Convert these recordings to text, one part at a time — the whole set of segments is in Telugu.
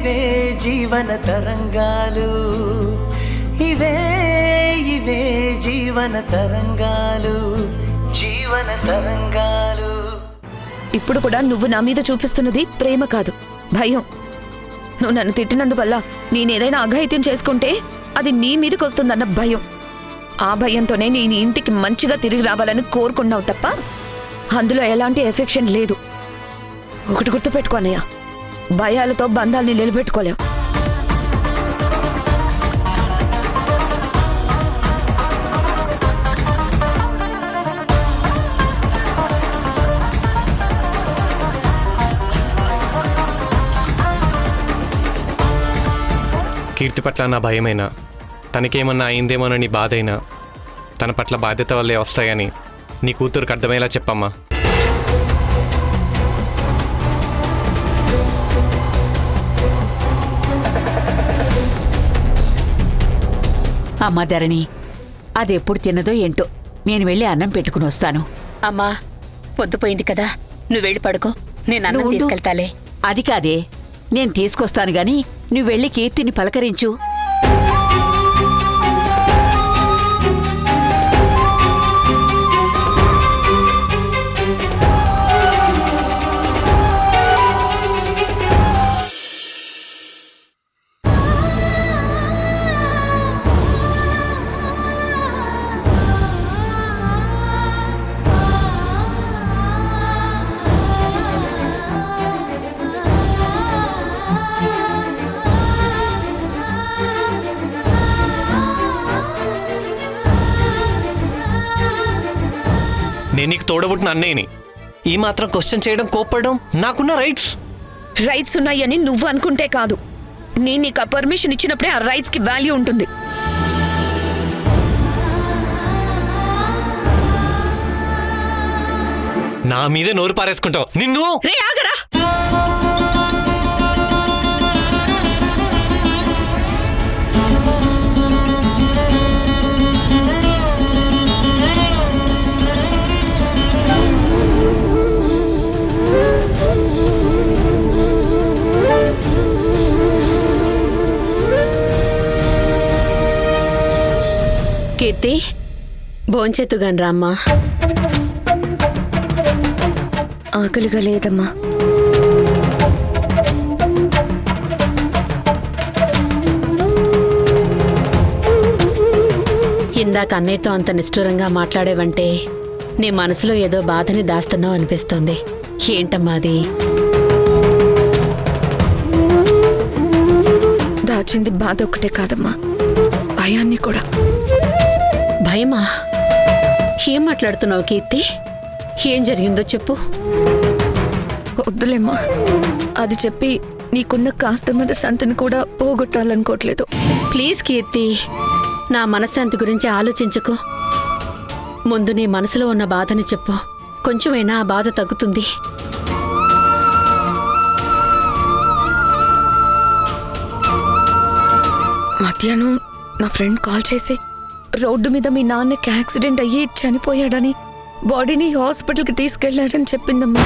ఇవే జీవన తరంగాలు, ఇవే ఇవే జీవన తరంగాలు, జీవన తరంగాలు. ఇప్పుడు కూడా నువ్వు నా మీద చూపిస్తున్నది ప్రేమ కాదు, భయం. నువ్వు నన్ను తిట్టినందువల్ల నేనేదైనా అఘాయిత్యం చేసుకుంటే అది నీ మీదకి వస్తుందన్న భయం. ఆ భయంతోనే నేను ఇంటికి మంచిగా తిరిగి రావాలని కోరుకున్నావు తప్ప అందులో ఎలాంటి ఎఫెక్షన్ లేదు. ఒకటి గుర్తుపెట్టుకోనయ్యా, భయాలతో బంధాల్ని నిలబెట్టుకోలేవు. కీర్తి పట్ల నా భయమైనా, తనకేమన్నా అయిందేమోనని బాధైనా తన పట్ల బాధ్యత వల్లే వస్తాయని నీ కూతురుకు అర్థమయ్యేలా చెప్పమ్మా. అమ్మా ధరణి, అదెప్పుడు తిన్నదో ఏంటో, నేను వెళ్ళి అన్నం పెట్టుకుని వస్తాను. అమ్మా పొద్దుపోయింది కదా, నువ్వు వెళ్ళి పడుకో, నేను అన్నం నువ్వు ఉండు. తీసుకెళ్తాలే. అది కాదే, నేను తీసుకొస్తాను గాని నువ్వు వెళ్ళి కీర్తిని పలకరించు. నేను నీకు తోడబుట్టిన అన్నయ్యని ఈ మాత్రం క్వశ్చన్ చేయడం, కోప్పడడం నాకున్న రైట్స్ ఉన్నాయని నువ్వు అనుకుంటే కాదు, నేను నీకు ఆ పర్మిషన్ ఇచ్చినప్పుడే ఆ రైట్స్ కి వాల్యూ ఉంటుంది. నా మీదే నోరు పారేసుకుంటావు నిన్ను. రే ఆగరా, కీర్తి భోంచెత్తుగాని రామ్మా. ఆకలిగా లేదమ్మా. ఇందాక అన్నయ్యతో అంత నిష్ఠురంగా మాట్లాడేవంటే నీ మనసులో ఏదో బాధని దాస్తున్నావు అనిపిస్తోంది. ఏంటమ్మా అది? దాచింది బాధ ఒక్కటే కాదమ్మా, భయాన్ని కూడా. భయమా? ఏం మాట్లాడుతున్నావు కీర్తి? ఏం జరిగిందో చెప్పు. వద్దులేమ్మా, అది చెప్పి నీకున్న కాస్త మనశ్శాంతిని కూడా పోగొట్టాలనుకోవట్లేదు. ప్లీజ్ కీర్తి, నా మనశ్శాంతి గురించి ఆలోచించకు. ముందు నీ మనసులో ఉన్న బాధని చెప్పు, కొంచెమైనా ఆ బాధ తగ్గుతుంది. మధ్యాహ్నం నా ఫ్రెండ్ కాల్ చేసి రోడ్డు మీద మీ నాన్నకి యాక్సిడెంట్ అయ్యి చనిపోయాడని, బాడీని హాస్పిటల్కి తీసుకెళ్లాడని చెప్పిందమ్మా.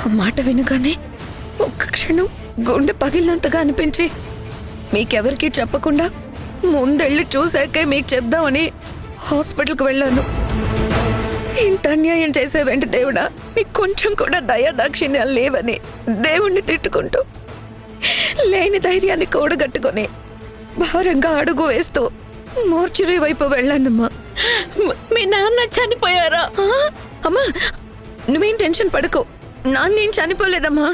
ఆ మాట వినగానే ఒక్క క్షణం గుండె పగిలినంతగా అనిపించి మీకెవరికీ చెప్పకుండా ముందెళ్ళి చూశాకే మీకు చెప్దామని హాస్పిటల్కి వెళ్ళాను. ఇంత అన్యాయం చేసేవేంటి దేవుడా, నీకు కొంచెం కూడా దయాదాక్షిణ్యాలు లేవని దేవుణ్ణి తిట్టుకుంటూ లేని ధైర్యాన్ని కూడగట్టుకొని భారంగా అడుగు వేస్తూ మోర్చురీ వైపు వెళ్ళానమ్మా. మీ నాన్న చనిపోయారా? అమ్మా నువ్వేం టెన్షన్ పడుకో, నాన్నేం చనిపోలేదమ్మా.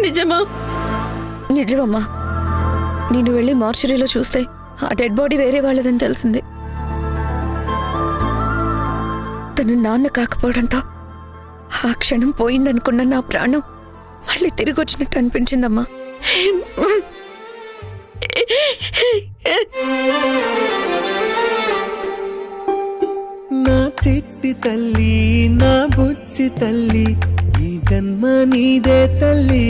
నిజమా? నిజమమ్మా, నేను వెళ్ళి మార్చురీలో చూస్తే ఆ డెడ్ బాడీ వేరే వాళ్ళదని తెలిసింది. తను నాన్న కాకపోవడంతో ఆ క్షణం పోయిందనుకున్న నా ప్రాణం మళ్ళీ తిరిగి వచ్చినట్టు అనిపించిందమ్మా. నా చిట్టి తల్లి, నా బుచ్చి తల్లి, ఈ జన్మ నీదే తల్లి.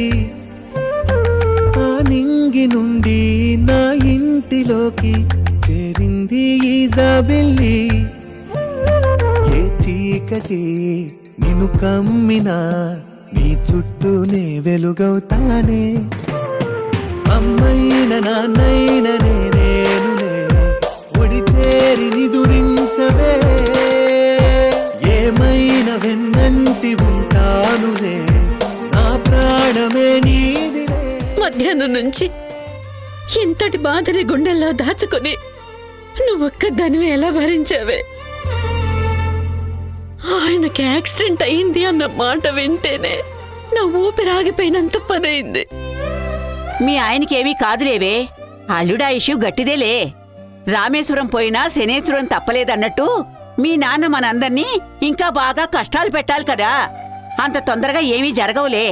ఆ నింగి నుండి నా ఇంటిలోకి చేరింది ఈ జాబిల్లి. ఏ చీకటి నిన్ను కమ్మినా నీ చుట్టూనే వెలుగవుతానే. అమ్మైన నాన్నైన నేనేనులే, ఒడి చేరి నిదురించవే. ఏమైనా వెన్నంటి ఉంటానులే, నా ప్రాణమే నీదిలే. మధ్యాహ్నం నుంచి ఇంతటి బాధని గుండెల్లో దాచుకుని నువ్వొక్కదానివి ఎలా భరించావే? ఆయనకి యాక్సిడెంట్ అయింది అన్న మాట వింటేనే నా ఊపిరాగిపోయినంత పనైంది. మీ ఆయనకేమీ కాదులేవే, అల్లుడాయుషు గట్టిదేలే. రామేశ్వరం పోయినా శనేశ్వరం తప్పలేదన్నట్టు మీ నాన్న మనందర్నీ ఇంకా బాగా కష్టాలు పెట్టాలి కదా. అంత తొందరగా ఏమీ జరగవులే.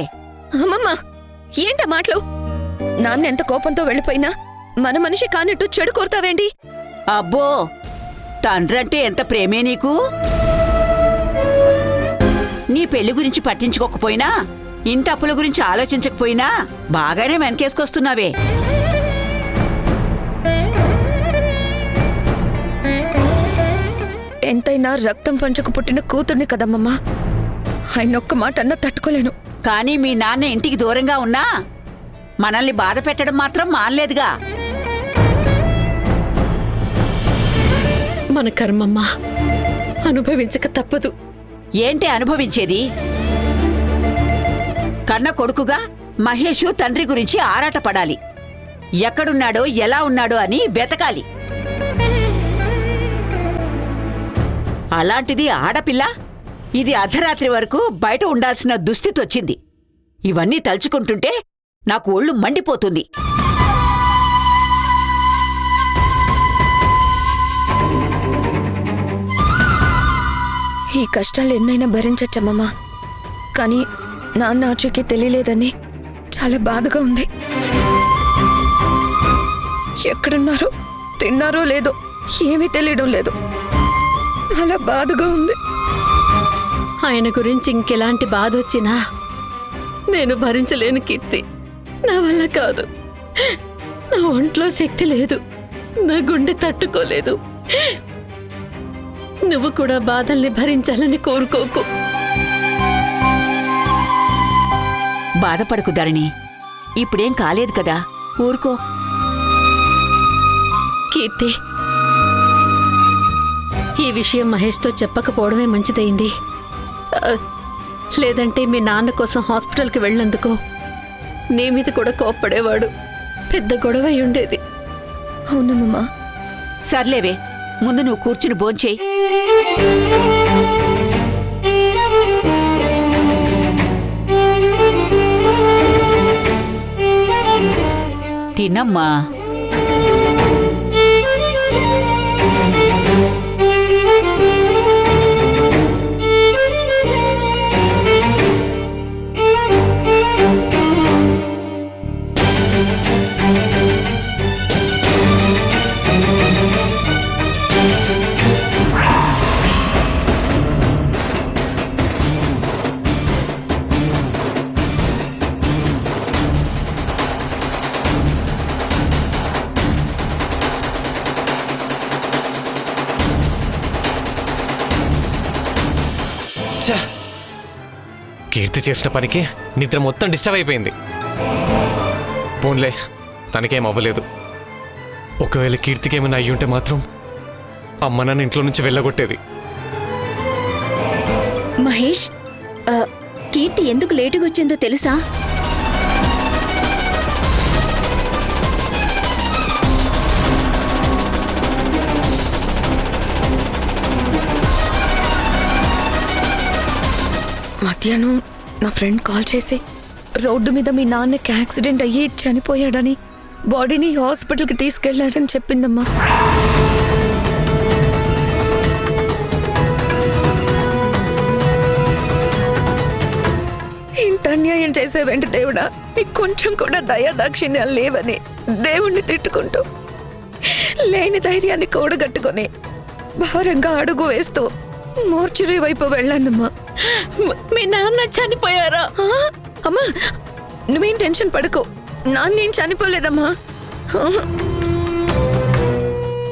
అమ్మమ్మ, ఏంట మాటలు? నాన్న ఎంత కోపంతో వెళ్ళిపోయినా మన మనిషి కానట్టు చెడు కోరుతావేంటి? అబ్బో, తండ్రంటే ఎంత ప్రేమే నీకు. నీ పెళ్లి గురించి పట్టించుకోకపోయినా, ఇంటప్పుల గురించి ఆలోచించకపోయినా బాగానే వెనకేసుకొస్తున్నావే. ఎంతైనా రక్తం పంచుకు పుట్టిన కూతుర్ని కదమ్మమ్మా. ఆయన ఒక్క మాట అన్నా తట్టుకోలేను. కానీ మీ నాన్న ఇంటికి దూరంగా ఉన్నా మనల్ని బాధ పెట్టడం మాత్రం మానలేదుగా. మన కర్మమ్మా, అనుభవించక తప్పదు. ఏంటి అనుభవించేది? కన్న కొడుకుగా మహేషు తండ్రి గురించి ఆరాటపడాలి. ఎక్కడున్నాడో ఎలా ఉన్నాడో అని వెతకాలి. అలాంటిది ఆడపిల్ల ఇది అర్ధరాత్రి వరకు బయట ఉండాల్సిన దుస్థితి వచ్చింది. ఇవన్నీ తలుచుకుంటుంటే నాకు ఒళ్ళు మండిపోతుంది. ఈ కష్టాలు ఎన్నైనా భరించచ్చమ్మమ్మా, కానీ నాన్న ఆచూకీ తెలియలేదని చాలా బాధగా ఉంది. ఎక్కడున్నారో, తిన్నారో లేదో ఏమీ తెలియడం లేదు. అలా బాధగా ఉంది. ఆయన గురించి ఇంకెలాంటి బాధ వచ్చినా నేను భరించలేను కీర్తి. నా వల్ల కాదు. నా ఒంట్లో శక్తి లేదు, నా గుండె తట్టుకోలేదు. నువ్వు కూడా బాధల్ని భరించాలని కోరుకోకు. బాధపడకు ధరణి, ఇప్పుడేం కాలేదు కదా, ఊరుకో. కీర్తి, ఈ విషయం మహేష్తో చెప్పకపోవడమే మంచిదైంది. లేదంటే మీ నాన్న కోసం హాస్పిటల్కి వెళ్ళినందుకు నీ మీద కూడా కోప్పడేవాడు. పెద్ద గొడవ అయి ఉండేది. అవునమ్మా. సర్లేవే, ముందు నువ్వు కూర్చుని భోంచేయి. తినమ్మా. కీర్తి చేసిన పనికి నిద్ర మొత్తం డిస్టర్బ్ అయిపోయింది. పోన్లే, తనకేం అవ్వలేదు. ఒకవేళ కీర్తికి ఏమైనా అయ్యుంటే మాత్రం అమ్మ నన్ను ఇంట్లో నుంచి వెళ్ళగొట్టేది. మహేష్, కీర్తి ఎందుకు లేటుగా వచ్చిందో తెలుసా? మధ్యాహ్నం నా ఫ్రెండ్ కాల్ చేసి రోడ్డు మీద మీ నాన్నకి యాక్సిడెంట్ అయ్యి చనిపోయాడని, బాడీని హాస్పిటల్కి తీసుకెళ్లాడని చెప్పిందమ్మా. వేసేవేంటి దేవుడా? నీకు కొంచెం కూడా దయా దాక్షిణ్యాలు లేవని దేవుణ్ణి తిట్టుకుంటూ లేని ధైర్యాన్ని కూడగట్టుకొని భారంగా అడుగు వేస్తూ మోర్చురీ వైపు వెళ్ళానమ్మా. మీ నాన్న చనిపోయారా? అమ్మా నువ్వేం టెన్షన్ పడుకో, నాన్నేం చనిపోలేదమ్మా.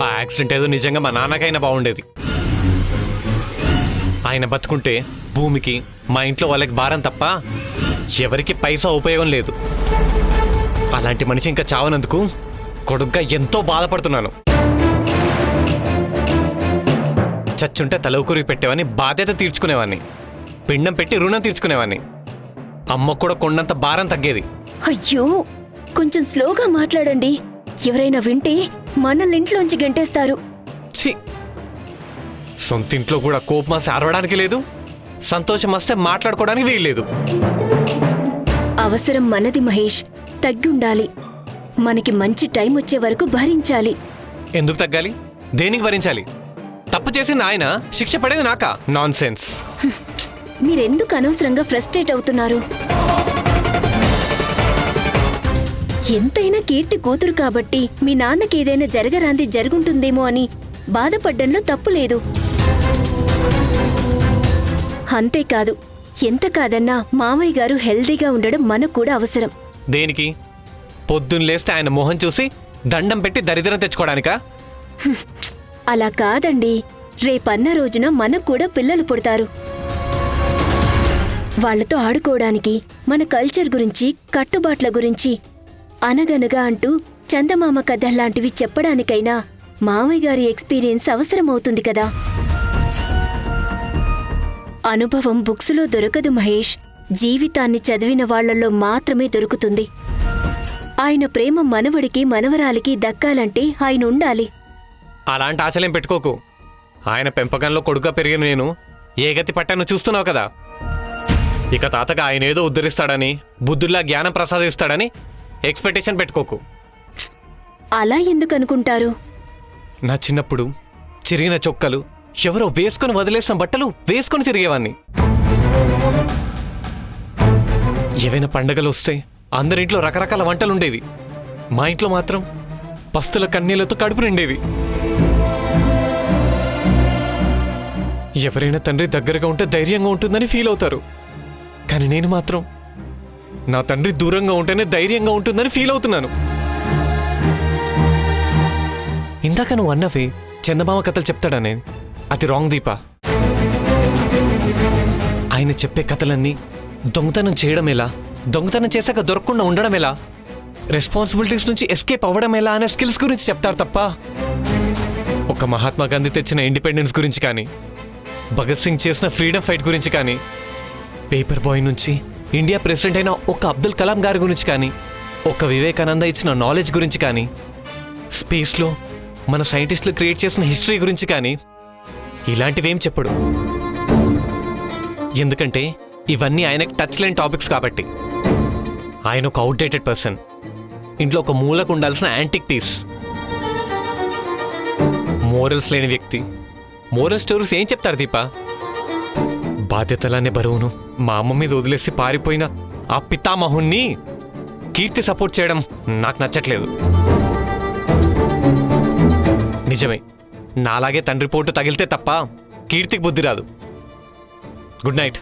ఆ యాక్సిడెంట్ ఏదో నిజంగా మా నాన్నకైనా బాగుండేది. ఆయన బతుకుంటే భూమికి మా ఇంట్లో వాళ్ళకి భారం తప్ప ఎవరికి పైసా ఉపయోగం లేదు. అలాంటి మనిషి ఇంకా చావనందుకు కొడుగ్గా ఎంతో బాధపడుతున్నాను. చచ్చుంటే తల ఊకురికి పెట్టేవాన్ని, బాధ్యత తీర్చుకునేవాన్ని, పిండం పెట్టి రుణం తీర్చుకునేవాన్ని. అమ్మ కూడా కొండంత భారం తగ్గేది. అయ్యో కొంచెం స్లోగా మాట్లాడండి. ఎవరైనా వింటే మనల్ని ఇంట్లోంచి గెంటేస్తారు. ఛీ, సొంతింట్లో కూడా కోపమాసి అరవడానికి లేదు, సంతోషం వస్తే మాట్లాడుకోవడానికి వీల్లేదు. అవసరం మనది మహేష్, తగ్గుండాలి. మనకి మంచి టైం వచ్చే వరకు భరించాలి. ఎందుకు తగ్గాలి? దేనికి భరించాలి? తప్పు చేసింది ఆయన, శిక్ష పడేది నాకా? Non sense. మీరెందుకు అనవసరంగా ఫ్రస్ట్రేట్ అవుతున్నారు? ఎంతైనా కీర్తి కూతురు కాబట్టి మీ నాన్నకి ఏదైనా జరగరాంది జరుగుంటుందేమో అని బాధపడ్డంలో తప్పు లేదు. అంతేకాదు, ఎంత కాదన్నా మామయ్య గారు హెల్దీగా ఉండడం మనకు కూడా అవసరం. దేనికి? పొద్దున్న లేస్తే ఆయన మొహం చూసి దండం పెట్టి దరిద్రం తెచ్చుకోవడానికా? అలా కాదండి, రేపన్న రోజున మనకు కూడా పిల్లలు పుడతారు. వాళ్లతో ఆడుకోవడానికి, మన కల్చర్ గురించి, కట్టుబాట్ల గురించి అనగనగా అంటూ చందమామ కథల్లాంటివి చెప్పడానికైనా మామయ్య గారి ఎక్స్పీరియన్స్ అవసరమవుతుంది కదా. అనుభవం బుక్స్లో దొరకదు మహేష్, జీవితాన్ని చదివిన వాళ్లలో మాత్రమే దొరుకుతుంది. ఆయన ప్రేమ మనవడికి మనవరాలికి దక్కాలంటే ఆయన ఉండాలి. అలాంటి ఆశలేం పెట్టుకోకు. ఆయన పెంపకంలో కొడుగ్గా పెరిగిన నేను ఏ గతి పట్టానో చూస్తున్నావు కదా. ఇక తాతగా ఆయన ఏదో ఉద్ధరిస్తాడని, బుద్ధుల్లా జ్ఞానం ప్రసాదిస్తాడని ఎక్స్పెక్టేషన్ పెట్టుకోకు. అలా ఎందుకు అనుకుంటారు? నా చిన్నప్పుడు చిరిగిన చొక్కలు, ఎవరో వేసుకొని వదిలేసిన బట్టలు వేసుకొని తిరిగేవాణ్ణి. ఏవైనా పండగలు వస్తే అందరింట్లో రకరకాల వంటలుండేవి. మా ఇంట్లో మాత్రం పస్తుల కన్నీళ్లతో కడుపు నిండేవి. ఎవరైనా తండ్రి దగ్గరగా ఉంటే ధైర్యంగా ఉంటుందని ఫీల్ అవుతారు, కానీ నేను మాత్రం నా తండ్రి దూరంగా ఉంటేనే ధైర్యంగా ఉంటుందని ఫీల్ అవుతున్నాను. ఇందాక నువ్వు అన్నవే చందమామ కథలు చెప్తాడనే, అది రాంగ్ దీపా. ఆయన చెప్పే కథలన్నీ దొంగతనం చేయడం ఎలా, దొంగతనం చేశాక దొరకకుండా ఉండడం ఎలా, రెస్పాన్సిబిలిటీస్ నుంచి ఎస్కేప్ అవ్వడం ఎలా అనే స్కిల్స్ గురించి చెప్తారు తప్ప ఒక మహాత్మా గాంధీ తెచ్చిన ఇండిపెండెన్స్ గురించి కానీ, భగత్ సింగ్ చేసిన ఫ్రీడమ్ ఫైట్ గురించి కానీ, పేపర్ బాయ్ నుంచి ఇండియా ప్రెసిడెంట్ అయిన ఒక అబ్దుల్ కలాం గారి గురించి కానీ, ఒక వివేకానంద ఇచ్చిన నాలెడ్జ్ గురించి కానీ, స్పేస్లో మన సైంటిస్టులు క్రియేట్ చేసిన హిస్టరీ గురించి కానీ ఇలాంటివేం చెప్పడు. ఎందుకంటే ఇవన్నీ ఆయనకు టచ్ లేని టాపిక్స్ కాబట్టి. ఆయన ఒక అవుట్డేటెడ్ పర్సన్, ఇంట్లో ఒక మూలకు ఉండాల్సిన యాంటిక్ పీస్, మోరల్స్ లేని వ్యక్తి. మోరల్ స్టోరీస్ ఏం చెప్తారు దీపా? బాధ్యతలనే బరువును మా అమ్మ మీద వదిలేసి పారిపోయిన ఆ పితామహుణ్ణి కీర్తి సపోర్ట్ చేయడం నాకు నచ్చట్లేదు. నిజమే, నాలాగే తండ్రి పోటు తగిలితే తప్ప కీర్తికి బుద్ధి రాదు. Good night.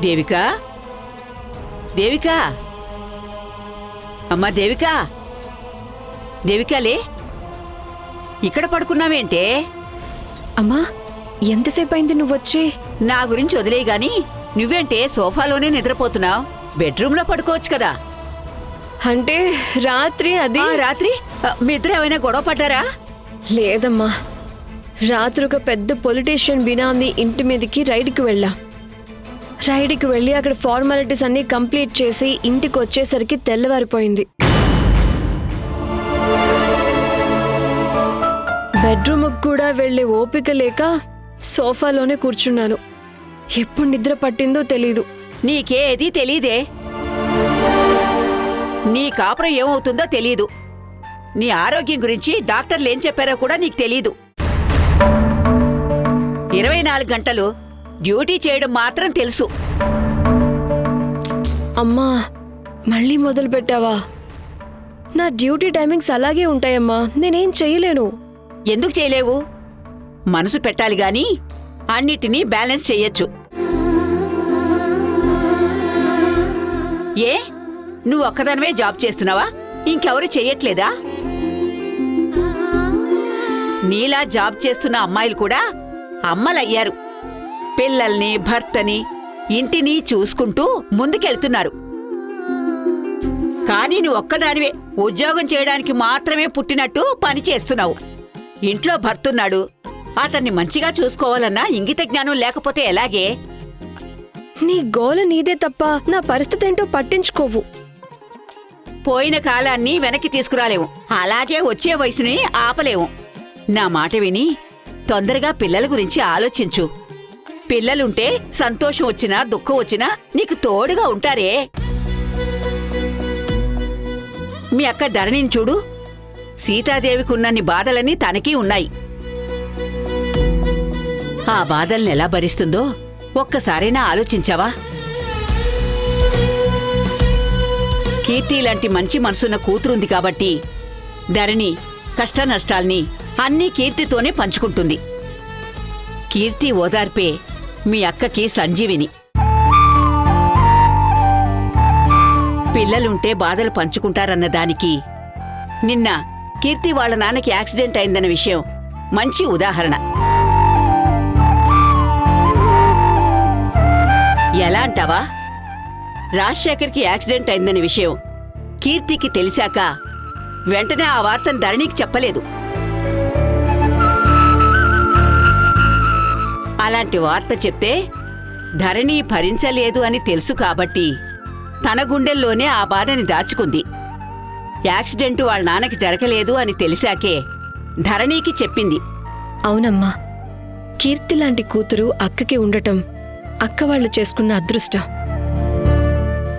దేవికా, దేవికా, అమ్మా దేవికా, దేవికాలే, ఇక్కడ పడుకున్నావేంటే? అమ్మా ఎంతసేపు అయింది నువ్వొచ్చి? నా గురించి వదిలే గాని నువ్వేంటే సోఫాలోనే నిద్రపోతున్నావు? బెడ్రూమ్లో పడుకోవచ్చు కదా. అంటే రాత్రి అది రాత్రి మీ ఇద్దరు ఏమైనా గొడవ పడ్డారా? లేదమ్మా, రాత్రి ఒక పెద్ద పొలిటీషియన్ బినామీ ఇంటి మీదకి రైడ్కి వెళ్ళి అక్కడ ఫార్మాలిటీస్ అన్నీ కంప్లీట్ చేసి ఇంటికి వచ్చేసరికి తెల్లవారిపోయింది. బెడ్రూమ్కి కూడా వెళ్ళే ఓపిక లేక సోఫాలోనే కూర్చున్నాను. ఎప్పుడు నిద్ర పట్టిందో తెలీదు. నీకేది తెలీదే. నీ కాపురం ఏమవుతుందో తెలీదు. నీ ఆరోగ్యం గురించి డాక్టర్లు ఏం చెప్పారో కూడా నీకు తెలీదు. 24 గంటలు డ్యూటీ చేయడం మాత్రం తెలుసు. అమ్మా, మళ్ళీ మొదలు పెట్టావా? నా డ్యూటీ టైమింగ్స్ అలాగే ఉంటాయమ్మా. నేనేం చెయ్యలేను. ఎందుకు చేయలేవు? మనసు పెట్టాలి గాని అన్నిటినీ బ్యాలెన్స్ చెయ్యొచ్చు. ఏ, నువ్వు ఒక్కదానివే జాబ్ చేస్తున్నావా? ఇంకెవరు చెయ్యట్లేదా? నీలా జాబ్ చేస్తున్న అమ్మాయిలు కూడా అమ్మలయ్యారు. పిల్లల్ని, భర్తని, ఇంటిని చూసుకుంటూ ముందుకెళ్తున్నారు. కానీ నువ్వు ఒక్కదానివే ఉద్యోగం చేయడానికి మాత్రమే పుట్టినట్టు పని చేస్తున్నావు. ఇంట్లో భర్తున్నాడు, అతన్ని మంచిగా చూసుకోవాలన్నా ఇంగిత జ్ఞానం లేకపోతే ఎలాగే? నీ గోల నీదే తప్ప నా పరిస్థితి ఏంటో పట్టించుకోవు. పోయిన కాలాన్ని వెనక్కి తీసుకురాలేము, అలాగే వచ్చే వయసుని ఆపలేము. నా మాట విని తొందరగా పిల్లల గురించి ఆలోచించు. పిల్లలుంటే సంతోషం వచ్చినా దుఃఖం వచ్చినా నీకు తోడుగా ఉంటారే. మీ అక్క ధరణిని చూడు. సీతాదేవికి ఉన్నన్ని బాధలన్నీ తనకీ ఉన్నాయి. ఆ బాధల్ని ఎలా భరిస్తుందో ఒక్కసారైనా ఆలోచించావా? కీర్తి లాంటి మంచి మనసున్న కూతురుంది కాబట్టి ధరణి కష్ట నష్టాల్ని అన్నీ కీర్తితోనే పంచుకుంటుంది. కీర్తి ఓదార్పే మీ అక్కకి సంజీవిని. పిల్లలుంటే బాధలు పంచుకుంటారన్న దానికి నిన్న కీర్తి వాళ్ళ నాన్నకి యాక్సిడెంట్ అయిందన్న విషయం మంచి ఉదాహరణ. ఎలా అంటావా? రాజశేఖర్కి యాక్సిడెంట్ అయిందన్న విషయం కీర్తికి తెలిసాక వెంటనే ఆ వార్తను ధరణికి చెప్పలేదు. అలాంటి వార్త చెప్తే ధరణి భరించలేదు అని తెలుసు కాబట్టి తన గుండెల్లోనే ఆ బాధని దాచుకుంది. యాక్సిడెంటు వాళ్ళ నాన్నకి జరగలేదు అని తెలిసాకే ధరణికి చెప్పింది. అవునమ్మా, కీర్తి లాంటి కూతురు అక్కకి ఉండటం అక్క వాళ్ళు చేసుకున్న అదృష్టం.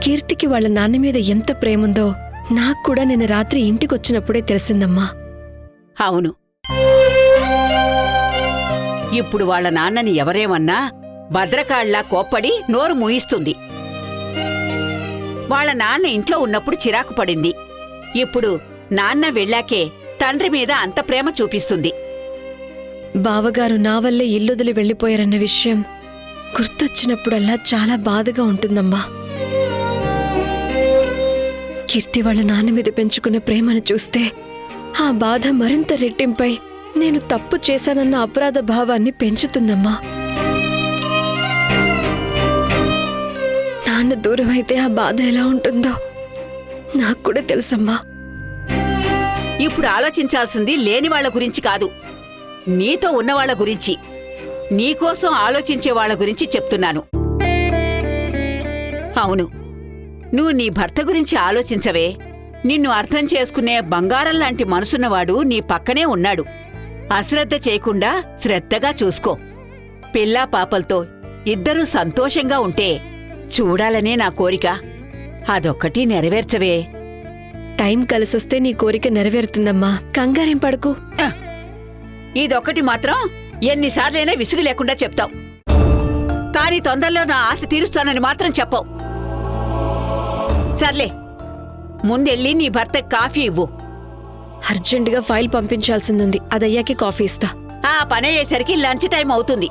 కీర్తికి వాళ్ళ నాన్న మీద ఎంత ప్రేముందో నాకు కూడా నిన్న రాత్రి ఇంటికొచ్చినప్పుడే తెలిసిందమ్మా. అవును, ఇప్పుడు వాళ్ళ నాన్నని ఎవరేమన్నా భద్రకాళ్లా కోప్పడి నోరు మూయిస్తుంది. వాళ్ళ నాన్న ఇంట్లో ఉన్నప్పుడు చిరాకు పడింది. ఇప్పుడు నాన్న వెళ్ళాకే తండ్రి మీద అంత ప్రేమ చూపిస్తుంది. బావగారు నా వల్లే ఇల్లొదిలి వెళ్ళిపోయారన్న విషయం గుర్తొచ్చినప్పుడల్లా చాలా బాధగా ఉంటుందమ్మా. కీర్తి వాళ్ళ నాన్న మీద పెంచుకున్న ప్రేమను చూస్తే ఆ బాధ మరింత రెట్టింపై నేను తప్పు చేశానన్న అపరాధ భావాన్ని పెంచుతుందమ్మా. నాన్న దూరం అయితే ఆ బాధ ఎలా ఉంటుందో నాకు కూడా తెలుసమ్మా. ఇప్పుడు ఆలోచించాల్సింది లేని వాళ్ల గురించి కాదు, నీతో ఉన్నవాళ్ల గురించి, నీకోసం ఆలోచించే వాళ్ల గురించి చెప్తున్నాను. అవును, నువ్వు నీ భర్త గురించి ఆలోచించవే. నిన్ను అర్థం చేసుకునే బంగారంలాంటి మనసున్నవాడు నీ పక్కనే ఉన్నాడు. అశ్రద్ధ చేయకుండా శ్రద్ధగా చూసుకో. పిల్లా పాపలతో ఇద్దరూ సంతోషంగా ఉంటే చూడాలనే నా కోరిక. అదొక్కటి నెరవేర్చవే. టైం కలిసొస్తే నీ కోరిక నెరవేరుతుందమ్మా, కంగారేం పడకు. ఇదొక్కటి మాత్రం ఎన్నిసార్లైనా విసుగు లేకుండా చెప్తావు, కానీ తొందరలో నా ఆశ తీరుస్తానని మాత్రం చెప్పవు. సర్లే, ముందెళ్ళి నీ భర్తకి కాఫీ ఇవ్వు. అర్జెంటుగా ఫైల్ పంపించాల్సిందుంది, అదయ్యాకి కాఫీ ఇస్తా. ఆ పనయ్యేసరికి లంచ్ టైం అవుతుంది.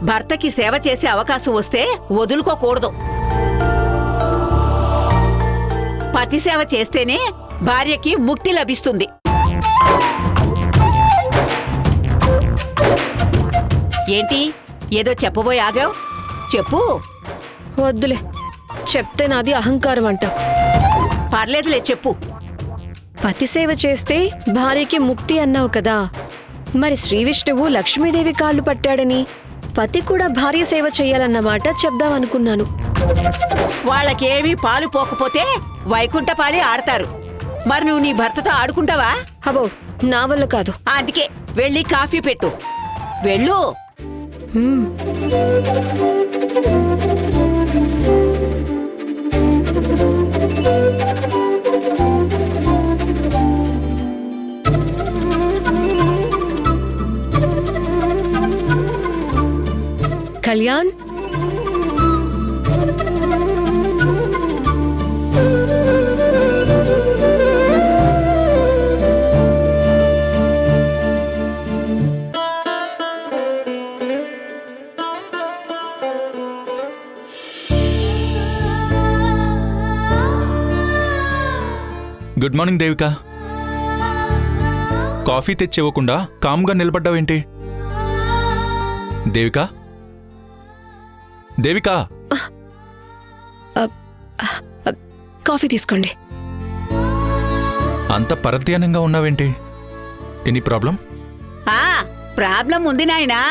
భర్తకి సేవ చేసే అవకాశం వస్తే వదులుకోకూడదు. పతి సేవ చేస్తేనే భార్యకి ముక్తి లభిస్తుంది. ఏంటి ఏదో చెప్పబోయి ఆగావు? చెప్పు. వద్దులే, చెప్తే నాది అహంకారం అంట. పర్లేదులే, చెప్పు. పతి సేవ చేస్తే భార్యకి ముక్తి అన్నావు కదా, మరి శ్రీవిష్ణువు లక్ష్మీదేవి కాళ్ళు పట్టాడని పతి కూడా భార్య సేవ చెయ్యాలన్నమాట చెప్దామనుకున్నాను. వాళ్ళకేమీ పాలు పోకపోతే వైకుంఠపాలి ఆడతారు. మరి నువ్వు నీ భర్తతో ఆడుకుంటావా? అబో, నా వల్ల కాదు. అందుకే వెళ్ళి కాఫీ పెట్టు. వెళ్ళు. Kalyan, good morning Devika. Coffee తెచ్చివ్వకుండా కామ్గా నిలబడ్డావేంటి? దేవిక, దేవిక, కాఫీ తీసుకోండి. అంత పరధ్యానంగా ఉన్నావేంటి? Any problem? ప్రాబ్లం ఉంది నాయనా.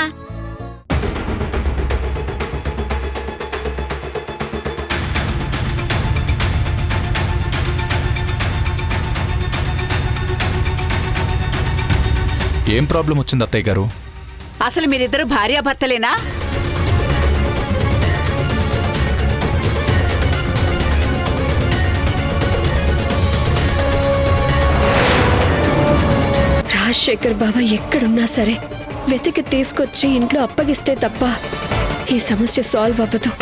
ఏం ప్రాబ్లం వచ్చింది అత్తయ్య గారు? అసలు మీరిద్దరు భార్యాభర్తలేనా? రాజశేఖర్ బాబా ఎక్కడున్నా సరే వెతికి తీసుకొచ్చి ఇంట్లో అప్పగిస్తే తప్ప ఈ సమస్య సాల్వ్ అవ్వదు.